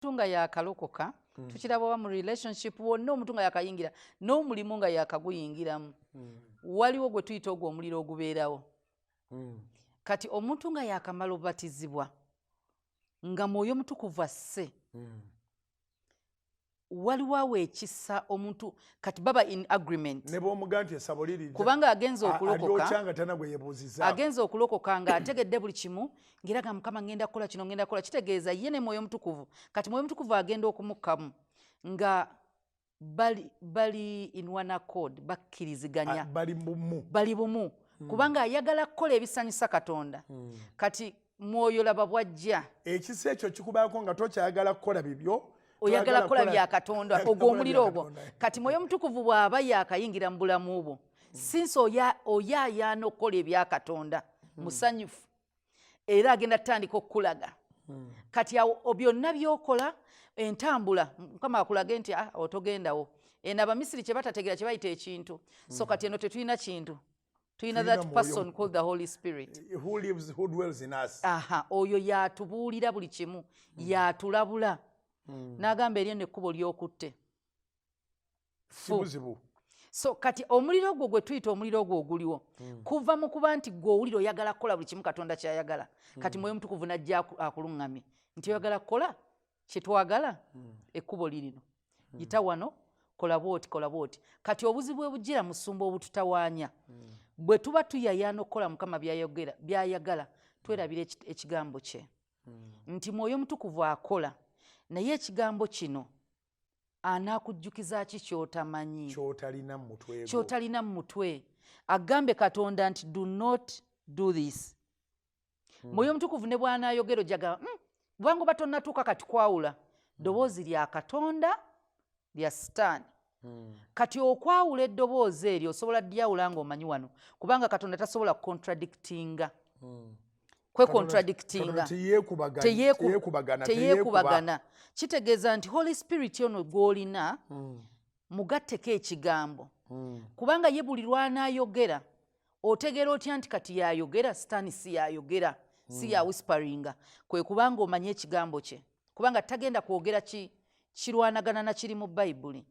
Tunga yakalokoka tukiraba mu relationship wonna omuntu nga yakayingira n'omulimu nga yakaguyingiramu waliwo gwe tuyita ogwo omuliro ogubeerawo kati omuntu nga yakamala obatizibwa nga Mwoyo Mutukuvu asse waliwo awo ekisa omuntu kati baba in agreement ne b'omuganti esabo liri kubanga agenza okulokoka alyokanga tana gwe yebuuziza agenza okulokoka nga ategedde buli kimu ngiraga Mukama ngenda kukola kino ngenda kukola kitegeeza ye ne Mwoyo Mutukuvu kati Mwoyo Mutukuvu agenda okumukamu nga bali in one accord bakkiriziganya bali bumu kubanga ayagala kukola ebisanyusa Katonda kati Mwoyo laba bwajja ekisa ekyo kikubaako nga tokyayagala kukola bibyo oyagala kukola bya Katonda ogw'omuliro ogwo kati Mwoyo Mutukuvu bw'aba yakayingira mu bulamu bwo since oyayaana okukola ebya Katonda musanyufu era agenda tutandika okukulaga kati awo byonna byokola entambula Mukama akulage nti otogendawo eno Abamisiri kye batategera kye bayita ekintu so kati eno tetulina kintu tulina that person called the Holy Spirit who dwells in us oyo yatubuulira buli kimu yatulabula n'agamba eryo n'ekkubo ly'okutte so kati omuliro ogwo gwe tuyita omuliro ogwo oguliwo kuva mu kuba nti gwe owulira oyagala kukola buli kimu Katonda ky'ayagala kati Mwoyo Mutukuvu najja akuluŋŋamye nti oyagala kukola kye twagala ekkubo lirino yita wano kola bwoti kati obuzibu ebujjira musumba obututawaanya bwe tuba tuyayaana okukola Mukama byayagala twerabira ekigambo kye nti Mwoyo Mutukuvu akola naye ekigambo kino anaakujjukiza ki ky'otamanyi ky'otalina mu mutwe agambe Katonda nti do not do this Mwoyo Mutukuvu ne bw'anaayogera ojjaga bwangu batonnatuuka kati kwawula ddoboozi lya Katonda lya Sitaani kati okwawula eddoboozi eryo osobola dyawula ng'omanyi wano kubanga Katonda tasobola contradictinga teyeekubagana kitegeeza nti Holy Spirit ono gw'olina mugatteko ekigambo kubanga ye buli lw'anaayogera otegeera otya nti kati yayogera Sitaani si yayogera si ya whisperinga kwe kubanga omanye ekigambo kye kubanga tagenda kwogera kirwanagana na kiri mu Bayibuli